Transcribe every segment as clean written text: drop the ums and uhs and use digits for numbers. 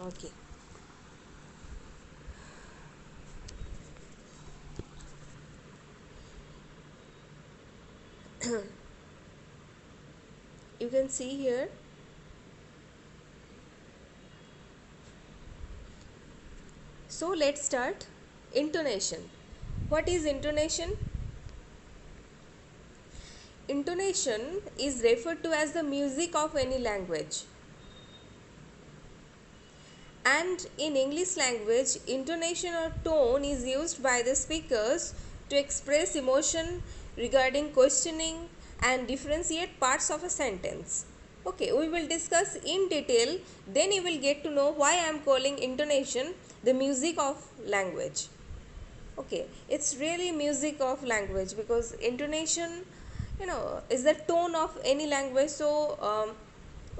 Okay. You can see here. So let's start. Intonation. What is intonation? Intonation is referred to as the music of any language. And in English language, intonation or tone is used by the speakers to express emotion regarding questioning and differentiate parts of a sentence. Okay, we will discuss in detail, then you will get to know why I am calling intonation the music of language. Okay, it's really music of language because intonation, is the tone of any language. So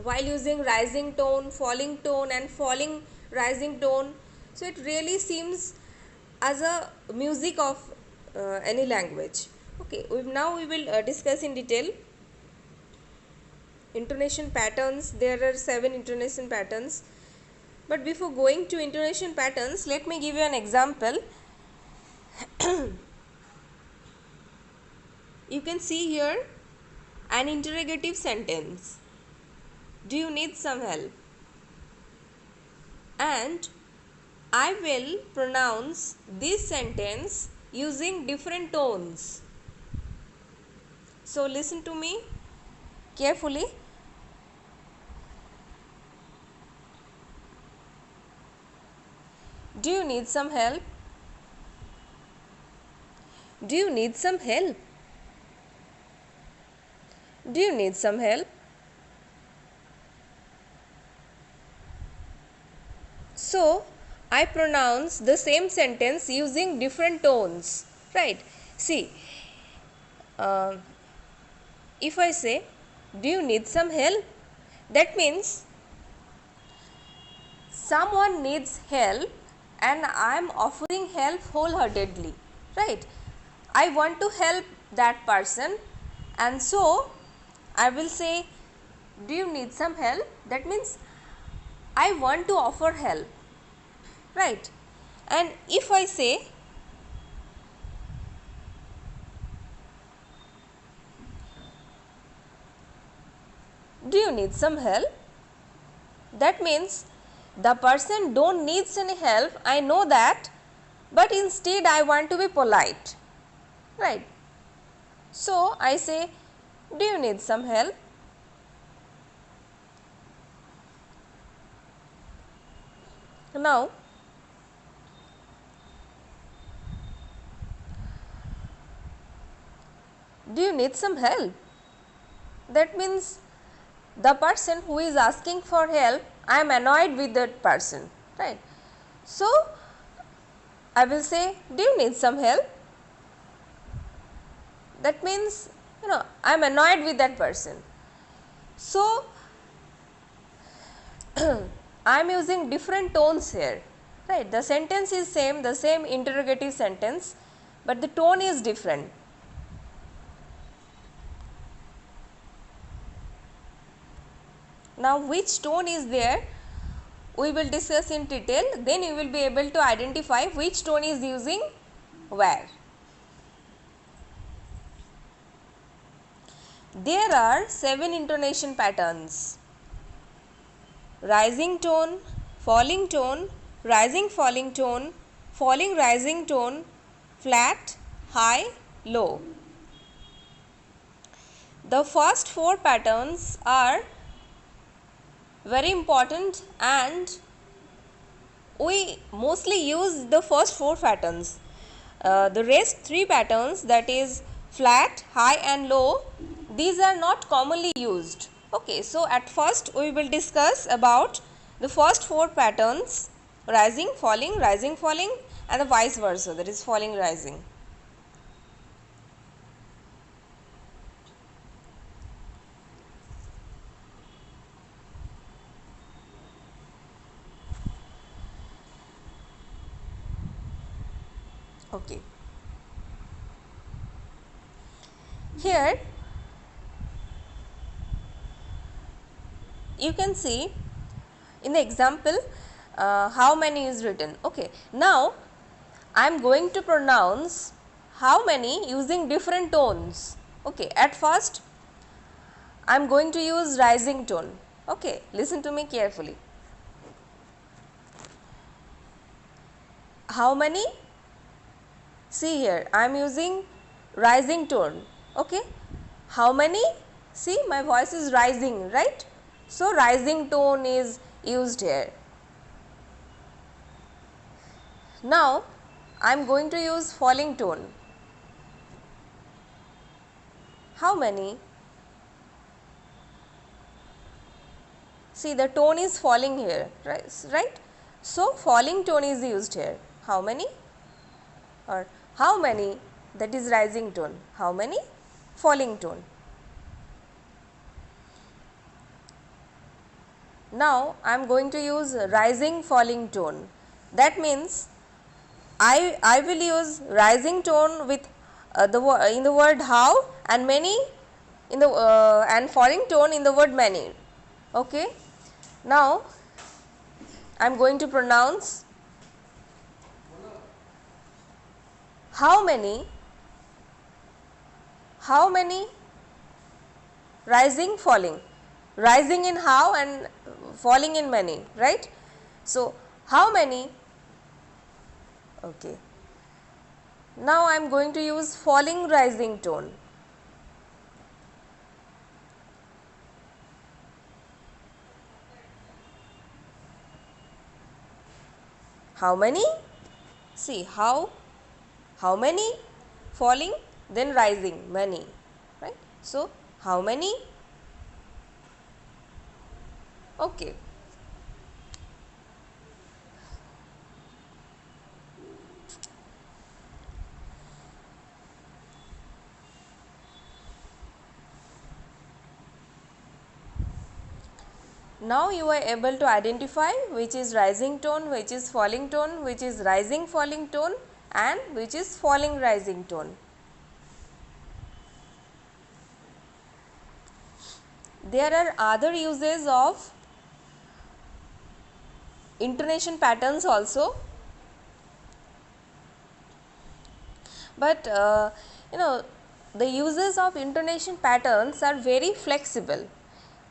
while using rising tone, falling tone and falling rising tone, so it really seems as a music of any language. Okay, now we will discuss in detail intonation patterns. There are 7 intonation patterns, but before going to intonation patterns, let me give you an example. You can see here an interrogative sentence. Do you need some help? And I will pronounce this sentence using different tones. So listen to me carefully. Do you need some help? Do you need some help? Do you need some help? So I pronounce the same sentence using different tones, right? See, uh, if I say, do you need some help? That means someone needs help and I am offering help wholeheartedly, right? I want to help that person, and so I will say, do you need some help? That means I want to offer help, right? And if I say, do you need some help? That means the person don't needs any help, I know that, but instead I want to be polite, right? So I say, do you need some help? Now do you need some help? That means the person who is asking for help, I am annoyed with that person, right? So I will say, do you need some help? That means, I am annoyed with that person. So I am using different tones here, right? The sentence is same, the same interrogative sentence, but the tone is different. Now which tone is there, we will discuss in detail, then you will be able to identify which tone is using where. There are 7 intonation patterns: rising tone, falling tone, rising falling tone, falling rising tone, flat, high, low. The first 4 patterns are very important and we mostly use the first 4 patterns. The rest 3 patterns, that is flat, high and low, these are not commonly used. Okay, so at first we will discuss about the first 4 patterns: rising, falling, and the vice versa, that is falling, rising. Okay. Here you can see in the example, how many is written. Okay, now I am going to pronounce how many using different tones. Okay, at first I am going to use rising tone. Okay, listen to me carefully. How many? See here, I am using rising tone. Okay, how many? See, my voice is rising, right? So, rising tone is used here. Now, I am going to use falling tone. How many? See, the tone is falling here, right? So, falling tone is used here. How many? Or how many? That is rising tone. How many? Falling tone. Now, I am going to use rising falling tone. That means I will use rising tone with in the word how, and many in the and falling tone in the word many. Okay. Now I am going to pronounce how many, rising falling, rising in how and falling in many, right? So how many? Okay. Now I am going to use falling rising tone. How many? See, how many, falling, then rising, many, right? So how many? Okay. Now you are able to identify which is rising tone, which is falling tone, which is rising falling tone, and which is falling rising tone. There are other uses of intonation patterns also, but the uses of intonation patterns are very flexible.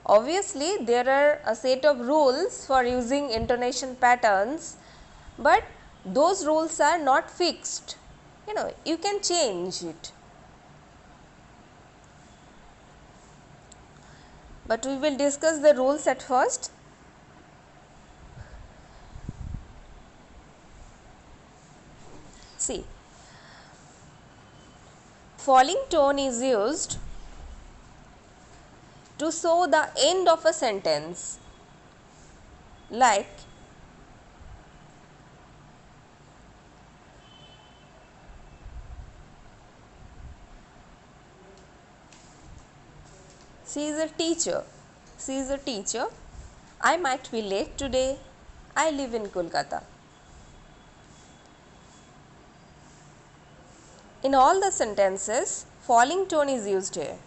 Obviously, there are a set of rules for using intonation patterns, but those rules are not fixed. You can change it. But we will discuss the rules at first. See, falling tone is used to show the end of a sentence, like she is a teacher. She is a teacher. I might be late today. I live in Kolkata. In all the sentences, falling tone is used here.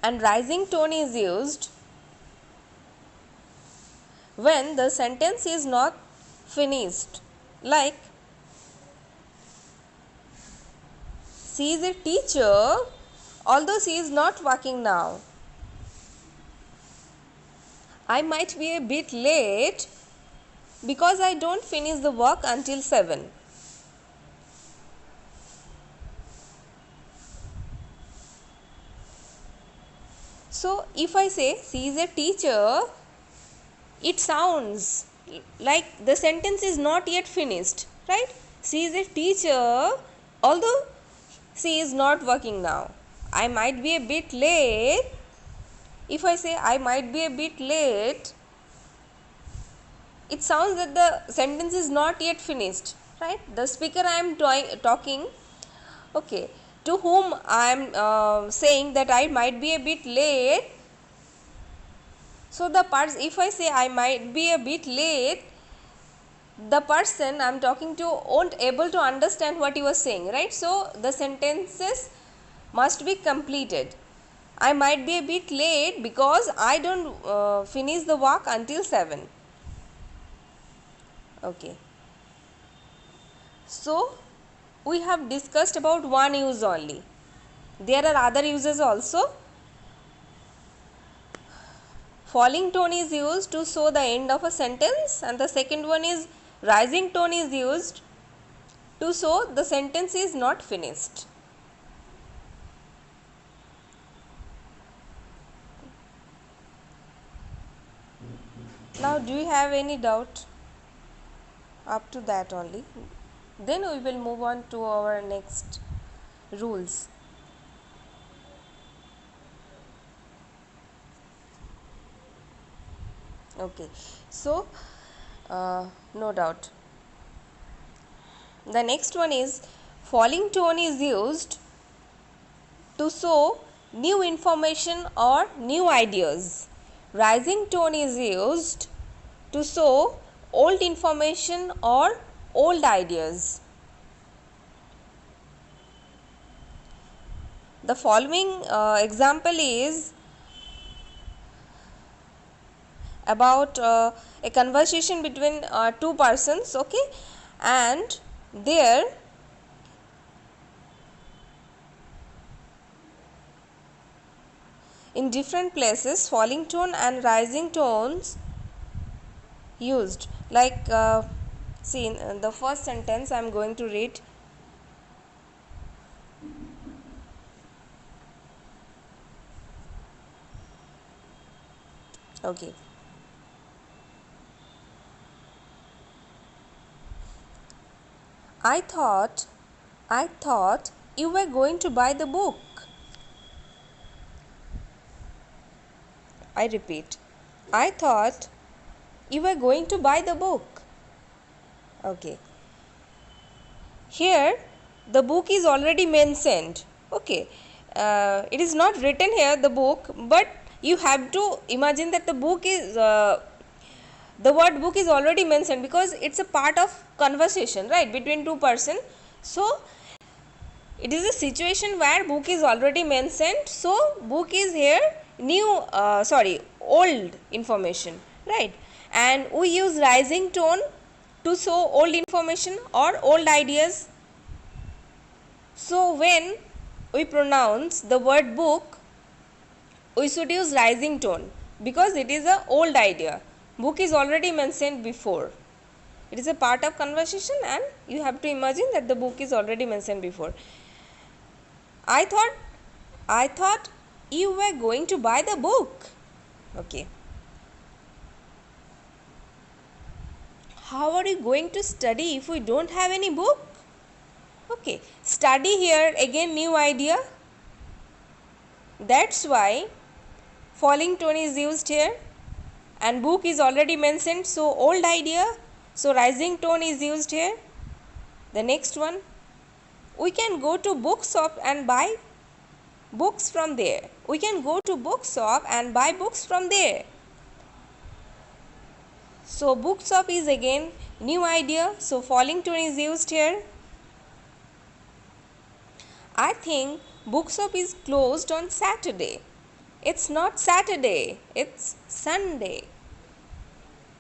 And rising tone is used when the sentence is not finished, like she is a teacher although she is not working now. I might be a bit late because I don't finish the work until 7. So, if I say she is a teacher, it sounds like the sentence is not yet finished, right? She is a teacher although she is not working now. I might be a bit late. If I say I might be a bit late, it sounds that the sentence is not yet finished, right? The speaker I am talking, okay, to whom I am saying that I might be a bit late. So the parts, if I say I might be a bit late, the person I'm talking to won't able to understand what you are saying, right? So the sentences must be completed. I might be a bit late because I don't finish the work until 7. Okay. So we have discussed about one use only. There are other uses also. Falling tone is used to show the end of a sentence, and the second one is rising tone is used to show the sentence is not finished. Now, do you have any doubt up to that only? Then we will move on to our next rules. Okay, so no doubt. The next one is falling tone is used to show new information or new ideas. Rising tone is used to show old information or old ideas. The following example is about a conversation between two persons, okay, and there in different places falling tone and rising tones used, like see in the first sentence I am going to read. Okay, I thought you were going to buy the book. I repeat, I thought you were going to buy the book. Okay, here the book is already mentioned. Okay, it is not written here the book, but you have to imagine that the book is the word book is already mentioned because it's a part of conversation, right, between two person. So it is a situation where book is already mentioned, so book is here new old information, right, and we use rising tone to show old information or old ideas. So when we pronounce the word book, we should use rising tone because it is a old idea. Book is already mentioned before. It is a part of conversation and you have to imagine that the book is already mentioned before. I thought you were going to buy the book. Okay. How are you going to study if we don't have any book? Okay. Study here again new idea. That's why falling tone is used here, and book is already mentioned, so old idea, so rising tone is used here. The next one, we can go to bookshop and buy books from there. We can go to bookshop and buy books from there. So bookshop is again new idea, so falling tone is used here. I think bookshop is closed on Saturday. It's not Saturday, it's Sunday.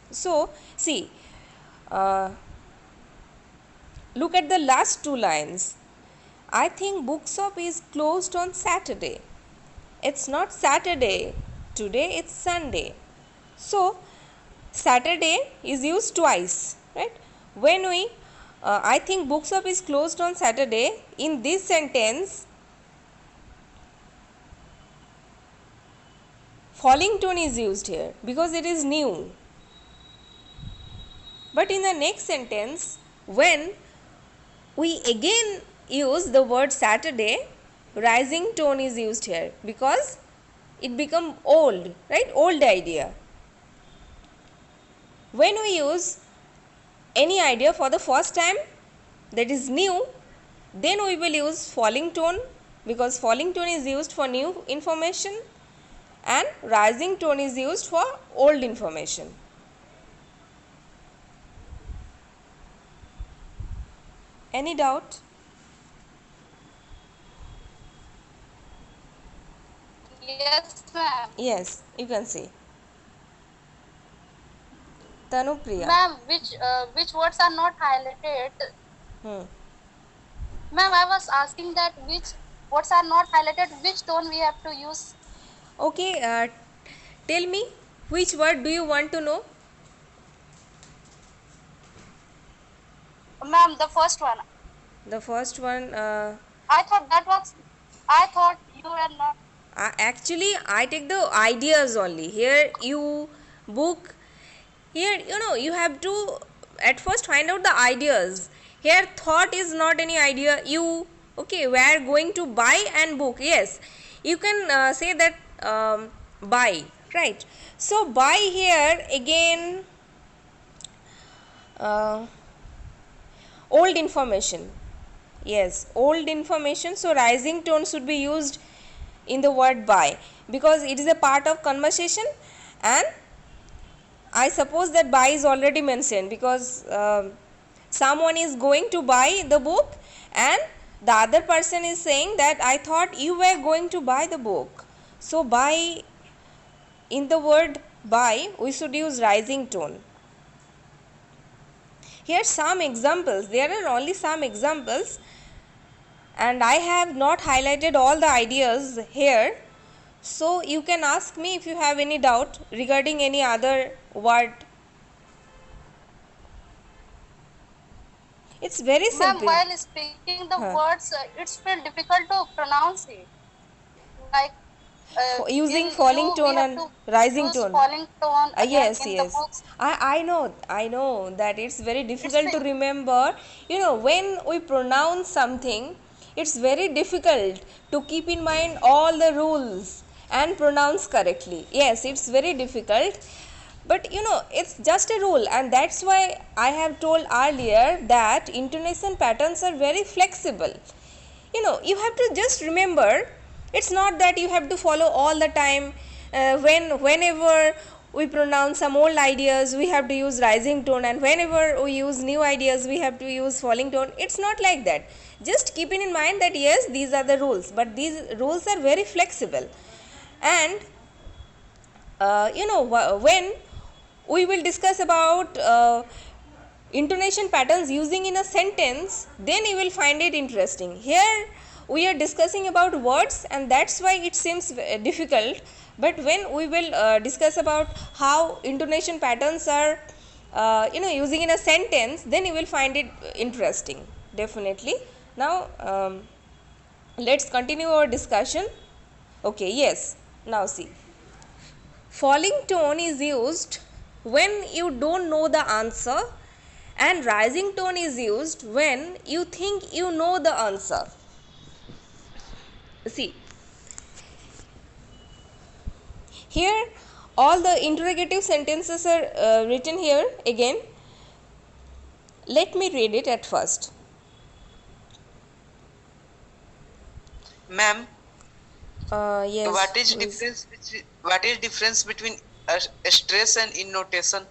So see, look at the last two lines. I think bookshop is closed on Saturday. It's not Saturday, today it's Sunday. So Saturday is used twice, right? When we I think bookshop is closed on Saturday, in this sentence falling tone is used here because it is new. But in the next sentence, when we again use the word Saturday, rising tone is used here because it become old, right? Old idea. When we use any idea for the first time that is new, then we will use falling tone because falling tone is used for new information and rising tone is used for old information. Any doubt? Yes, ma'am. Yes, you can see. Tanupriya. Ma'am, which words are not highlighted? Hmm. Ma'am, I was asking that which words are not highlighted, which tone we have to use? Okay, tell me which word do you want to know? Ma'am, the first one. The first one, I thought that was. I thought you were not. actually, I take the ideas only. Here, you book. Here, you have to at first find out the ideas. Here, thought is not any idea. You, okay, we are going to buy and book. Yes, you can say that buy, right? So, buy here again, uh, old information. Yes, old information. So, rising tone should be used in the word buy because it is a part of conversation, and I suppose that buy is already mentioned because someone is going to buy the book and the other person is saying that I thought you were going to buy the book. So, buy, in the word buy, we should use rising tone. Here some examples, there are only some examples, and I have not highlighted all the ideas here. So, you can ask me if you have any doubt regarding any other word. It's very Ma'am, simple. while speaking the Huh. words, it's feel difficult to pronounce it. Like Using in falling you, we tone have and to rising use tone. falling tone again Yes, in the yes. books. I know that it's very It's difficult to remember. When we pronounce something, it's very difficult to keep in mind all the rules and pronounce correctly. Yes, it's very difficult. But it's just a rule, and that's why I have told earlier that intonation patterns are very flexible. You have to just remember, it's not that you have to follow all the time. Whenever we pronounce some old ideas, we have to use rising tone, and whenever we use new ideas, we have to use falling tone. It's not like that. Just keeping in mind that yes, these are the rules, but these rules are very flexible. And when we will discuss about intonation patterns using in a sentence, then you will find it interesting. Here we are discussing about words, and that's why it seems difficult. But when we will discuss about how intonation patterns are using in a sentence, then you will find it interesting, definitely. Now let's continue our discussion. Okay, yes, now see, falling tone is used when you don't know the answer, and rising tone is used when you think you know the answer. See, here all the interrogative sentences are written here again. Let me read it at first. Ma'am, Yes, please. what is difference between stress and intonation?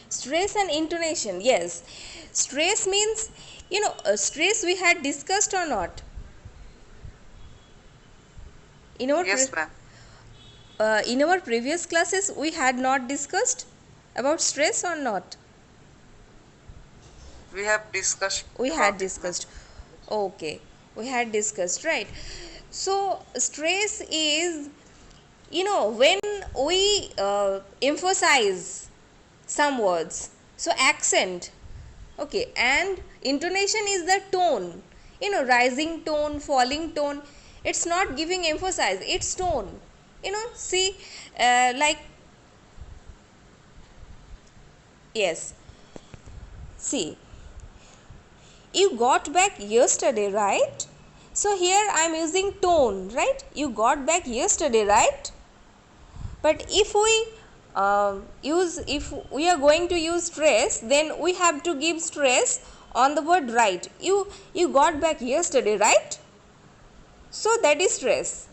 Stress and intonation, yes. Stress means, stress we had discussed or not? In our Yes, ma'am. in our previous classes we had not discussed about stress or not? We have discussed We had about it, ma'am. discussed. Okay, we had discussed, right? So stress is, when we emphasize some words, so accent. Okay, and intonation is the tone, rising tone, falling tone. It's not giving emphasis, it's tone. See, like, yes, see, you got back yesterday, right? So here I am using tone, right? You got back yesterday, right? But if we are going to use stress, then we have to give stress on the word right. You got back yesterday, right? So that is stress.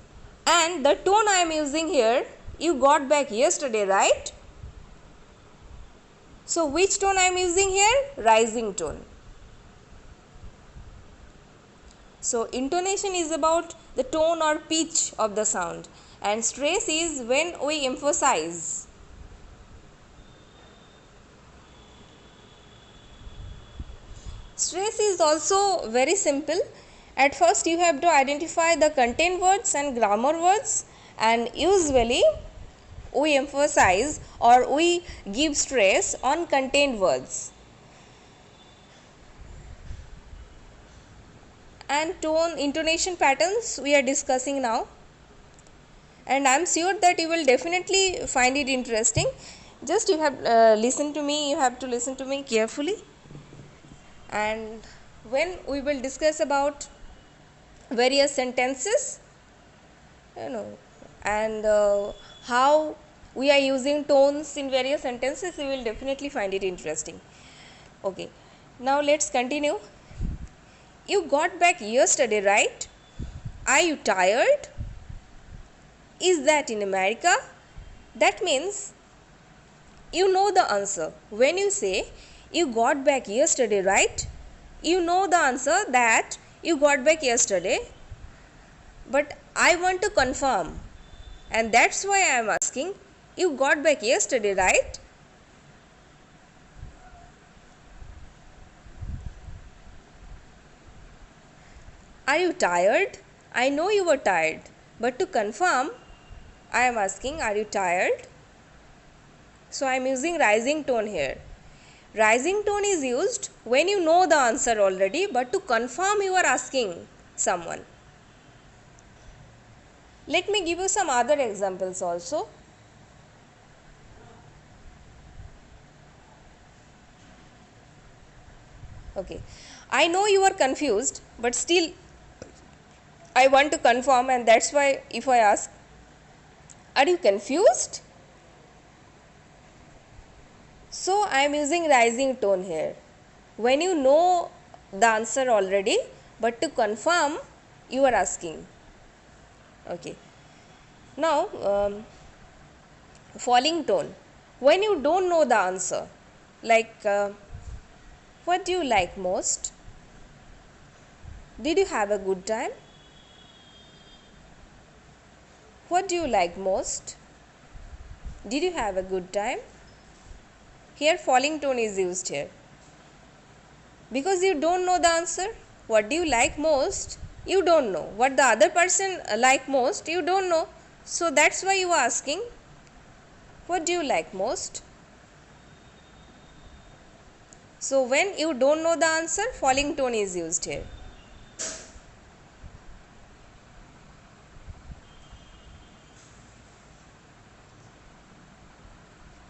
And the tone I am using here, you got back yesterday, right? So which tone I am using here? Rising tone. So intonation is about the tone or pitch of the sound, and stress is when we emphasize. Stress is also very simple. At first you have to identify the content words and grammar words, and usually we emphasize or we give stress on content words. And tone intonation patterns we are discussing now, and I am sure that you will definitely find it interesting. Just you have you have to listen to me carefully, and when we will discuss about various sentences, you know, and how we are using tones in various sentences, you will definitely find it interesting. Okay, now let's continue. You got back yesterday, right? Are you tired? Is that in America? That means you know the answer. When you say you got back yesterday, right? You know the answer that you got back yesterday. But I want to confirm, and that's why I am asking, you got back yesterday, right? Are you tired? I know you were tired, but to confirm, I am asking, are you tired? So I am using rising tone here. Rising tone is used when you know the answer already, but to confirm you are asking someone. Let me give you some other examples also. Okay, I know you are confused, but still I want to confirm, and that's why if I ask, are you confused? So I am using rising tone here. When you know the answer already, but to confirm you are asking. Okay. Now falling tone. When you don't know the answer, like what do you like most? Did you have a good time? What do you like most? Did you have a good time? Here falling tone is used here. Because you don't know the answer. What do you like most? You don't know. What the other person like most, you don't know. So that's why you are asking, what do you like most? So when you don't know the answer, falling tone is used here.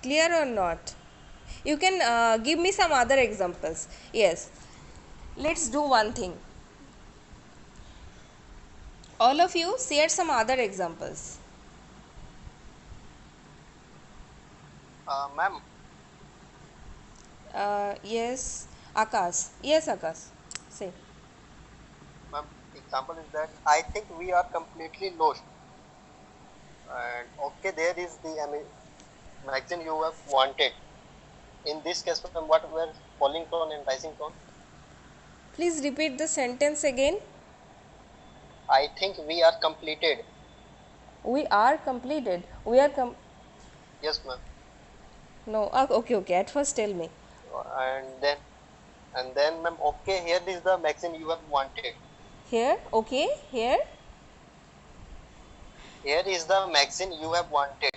Clear or not? You can give me some other examples. Yes. Let's do one thing. All of you share some other examples. Ma'am, Yes, Akash. Yes, Akash. Say. Ma'am, example is that I think we are completely lost. And okay, there is the magazine you have wanted. In this case, ma'am, what were falling tone and rising tone? Please repeat the sentence again. I think we are completed. We are completed. We are Yes, ma'am. No. Okay. At first, tell me. And then, ma'am, okay, here is the magazine you have wanted. Here. Okay. Here. Here is the magazine you have wanted.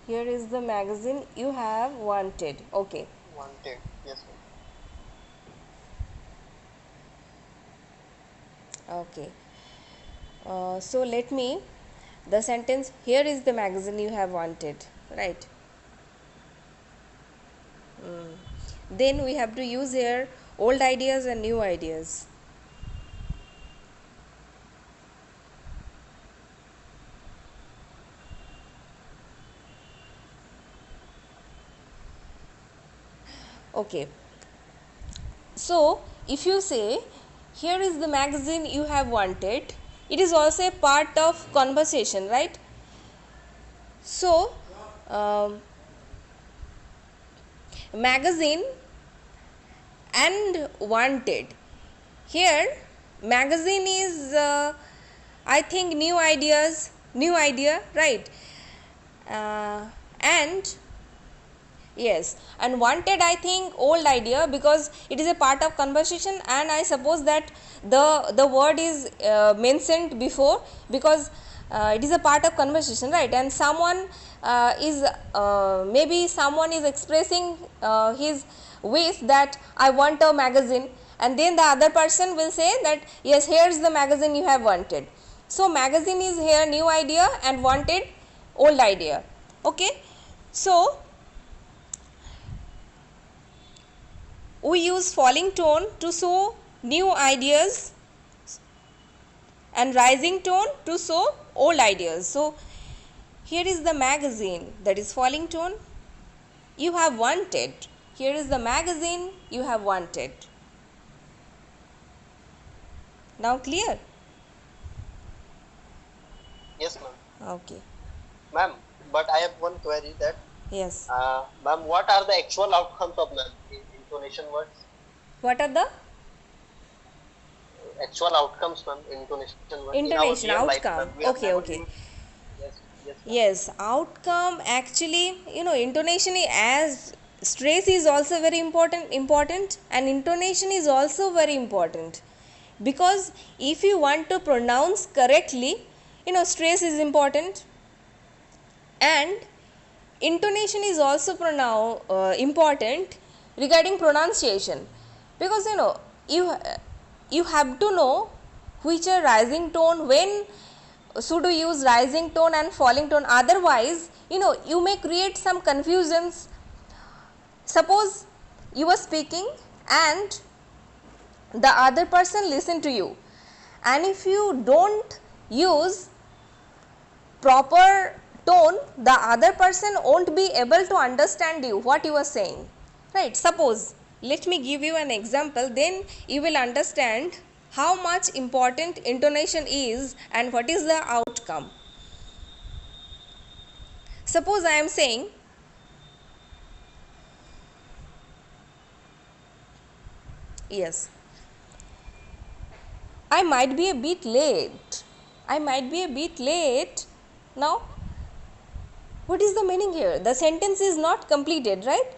Here is the magazine you have wanted. Okay. Wanted. Yes, ma'am. Okay. So let me. The sentence, here is the magazine you have wanted. Right. Then we have to use here old ideas and new ideas. Okay. So if you say, here is the magazine you have wanted, it is also a part of conversation, right? So magazine and wanted, Here magazine is I think new idea, right? And yes, and wanted I think old idea, because it is a part of conversation, and I suppose that the word is mentioned before, because it is a part of conversation, right? And someone is maybe someone is expressing his wish that I want a magazine, and then the other person will say that yes, here's the magazine you have wanted. So magazine is here new idea, and wanted old idea. Okay, so we use falling tone to show new ideas and rising tone to show old ideas. So here is the magazine, that is falling tone, you have wanted. Here is the magazine you have wanted. Now clear? Yes, ma'am. Okay. Ma'am, but I have one query that, Yes. ma'am, what are the actual outcomes of ma'am intonation words? What are the Actual outcomes, ma'am, intonation words. intonation in our real life, outcome? ma'am, we have Okay, never okay. used- Yes, yes, ma'am. Yes, outcome actually, intonation as stress is also very important, and intonation is also very important, because if you want to pronounce correctly, stress is important, and intonation is also important regarding pronunciation, because you have to know which are rising tone, when should we use rising tone and falling tone, otherwise you may create some confusions. Suppose you are speaking and the other person listen to you, and if you don't use proper tone, the other person won't be able to understand you what you are saying, right? Suppose, let me give you an example, then you will understand how much important intonation is and what is the outcome. Suppose I am saying, yes, I might be a bit late. I might be a bit late. Now, what is the meaning here? The sentence is not completed, right?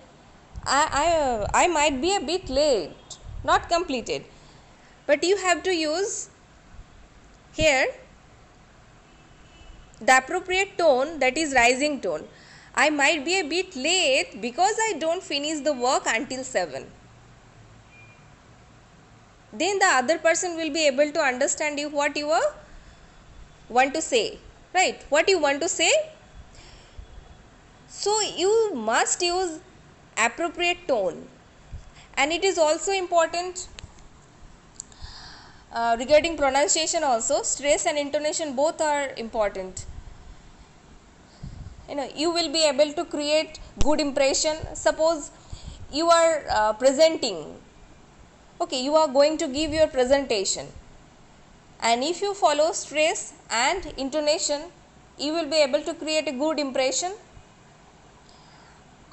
I might be a bit late, not completed. But you have to use here the appropriate tone, that is rising tone. I might be a bit late because I don't finish the work until 7. Then the other person will be able to understand you what you want to say, right? What you want to say. So you must use appropriate tone, and it is also important regarding pronunciation also. Stress and intonation both are important. You will be able to create good impression. Suppose you are presenting, okay, you are going to give your presentation, and if you follow stress and intonation, you will be able to create a good impression.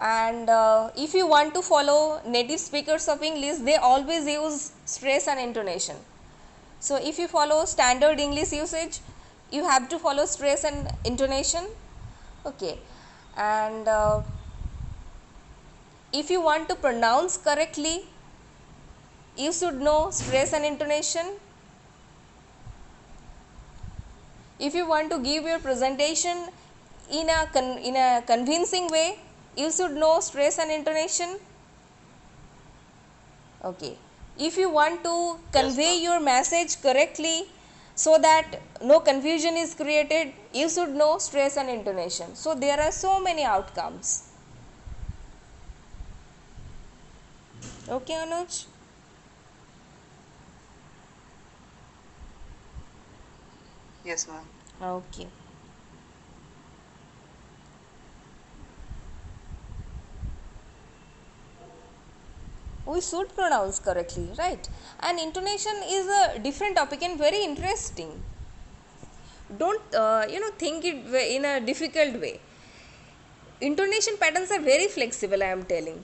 And if you want to follow native speakers of English, they always use stress and intonation. So if you follow standard English usage, you have to follow stress and intonation. Okay, and if you want to pronounce correctly, you should know stress and intonation. If you want to give your presentation in a convincing way, you should know stress and intonation. Okay, if you want to convey your message correctly so that no confusion is created, you should know stress and intonation. So there are so many outcomes. Okay, Anuj? Yes, ma'am. Okay. We should pronounce correctly, right? And intonation is a different topic and very interesting. Don't think it in a difficult way. Intonation patterns are very flexible, I am telling.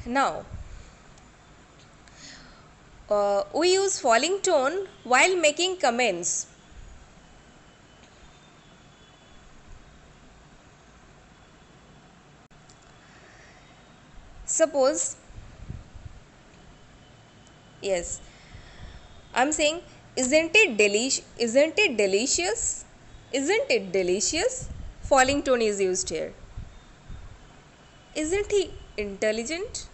Now, we use falling tone while making comments. Suppose, yes, I'm saying, isn't it delicious? Isn't it delicious? Falling tone is used here. Isn't he intelligent?